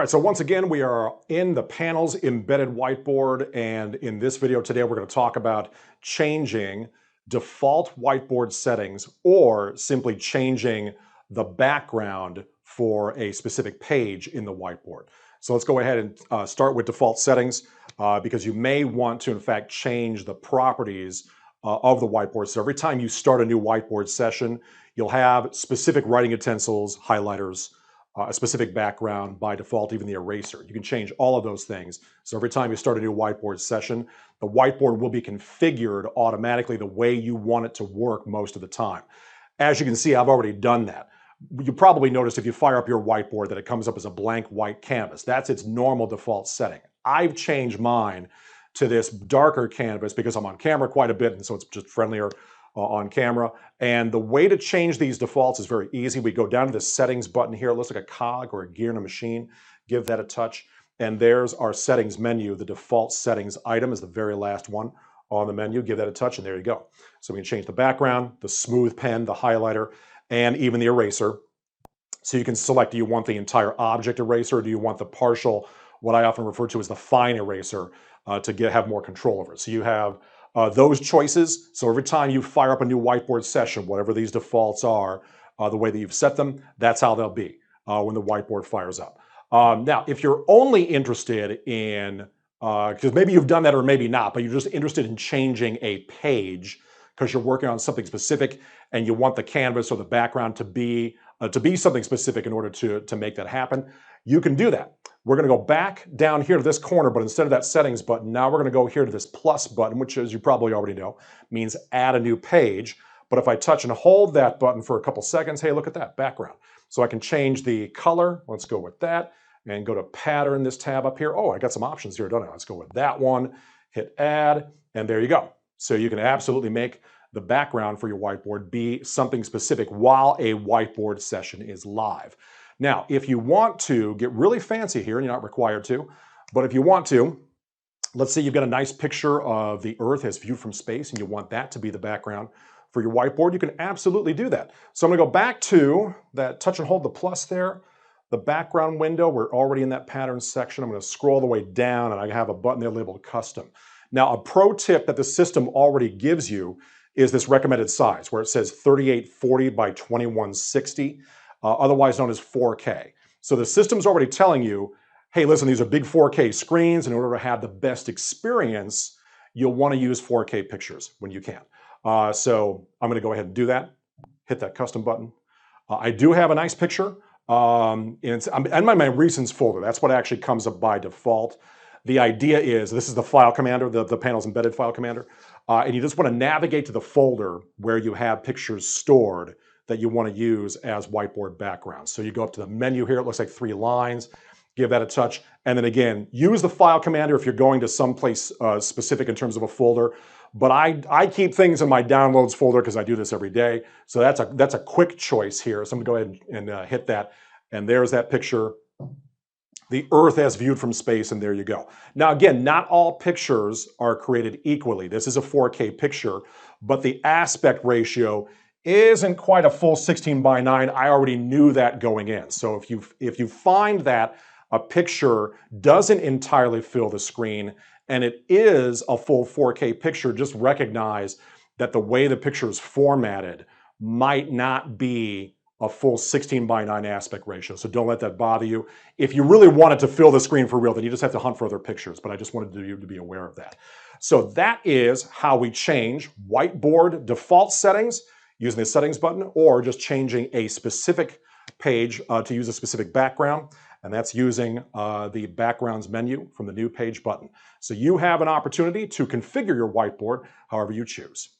right, so once again, we are in the panels embedded whiteboard, and in this video today, we're going to talk about changing default whiteboard settings or simply changing the background for a specific page in the whiteboard. So let's go ahead and start with default settings because you may want to, in fact, change the properties of the whiteboard. So every time you start a new whiteboard session, you'll have specific writing utensils, highlighters, a specific background, by default, even the eraser. You can change all of those things. So every time you start a new whiteboard session, the whiteboard will be configured automatically the way you want it to work most of the time. As you can see, I've already done that. You probably noticed if you fire up your whiteboard that it comes up as a blank white canvas. That's its normal default setting. I've changed mine to this darker canvas because I'm on camera quite a bit, and so it's just friendlier on camera. And the way to change these defaults is very easy. We go down to the settings button here. It looks like a cog or a gear in a machine. Give that a touch. And there's our settings menu. The default settings item is the very last one on the menu. Give that a touch and there you go. So we can change the background, the smooth pen, the highlighter, and even the eraser. So you can select, do you want the entire object eraser or do you want the partial, what I often refer to as the fine eraser, to have more control over it. So you have those choices. So every time you fire up a new whiteboard session, whatever these defaults are, the way that you've set them, that's how they'll be when the whiteboard fires up. Now, if you're only interested in, because maybe you've done that or maybe not, but you're just interested in changing a page because you're working on something specific and you want the canvas or the background to be something specific in order to make that happen, you can do that. We're going to go back down here to this corner, but instead of that settings button, now we're going to go here to this plus button, which, as you probably already know, means add a new page. But if I touch and hold that button for a couple seconds, hey, look at that background. So I can change the color. Let's go with that and go to pattern, this tab up here. Oh, I got some options here, don't I? Let's go with that one, hit add, and there you go. So you can absolutely make the background for your whiteboard be something specific while a whiteboard session is live. Now, if you want to get really fancy here, and you're not required to, but if you want to, let's say you've got a nice picture of the Earth as viewed from space and you want that to be the background for your whiteboard, you can absolutely do that. So I'm going to go back to that touch and hold the plus there, the background window. We're already in that pattern section. I'm going to scroll the way down and I have a button there labeled custom. Now, a pro tip that the system already gives you is this recommended size where it says 3840 by 2160. Otherwise known as 4K. So the system's already telling you, hey, listen, these are big 4K screens. In order to have the best experience, you'll want to use 4K pictures when you can. So I'm going to go ahead and do that. Hit that custom button. I do have a nice picture. I'm in my recents folder. That's what actually comes up by default. The idea is, this is the file commander, the panel's embedded file commander. And you just want to navigate to the folder where you have pictures stored that you want to use as whiteboard backgrounds. So you go up to the menu here, it looks like 3 lines, give that a touch, and then again, use the file commander if you're going to someplace specific in terms of a folder. But I keep things in my downloads folder because I do this every day. So that's a quick choice here. So I'm gonna go ahead and hit that, and there's that picture, the Earth as viewed from space, and there you go. Now again, not all pictures are created equally. This is a 4K picture, but the aspect ratio isn't quite a full 16 by 9. I already knew that going in. So if you find that a picture doesn't entirely fill the screen and it is a full 4K picture, just recognize that the way the picture is formatted might not be a full 16 by 9 aspect ratio. So don't let that bother you. If you really wanted to fill the screen for real, then you just have to hunt for other pictures. But I just wanted you to be aware of that. So that is how we change whiteboard default settings using the settings button, or just changing a specific page to use a specific background, and that's using the backgrounds menu from the new page button. So you have an opportunity to configure your whiteboard however you choose.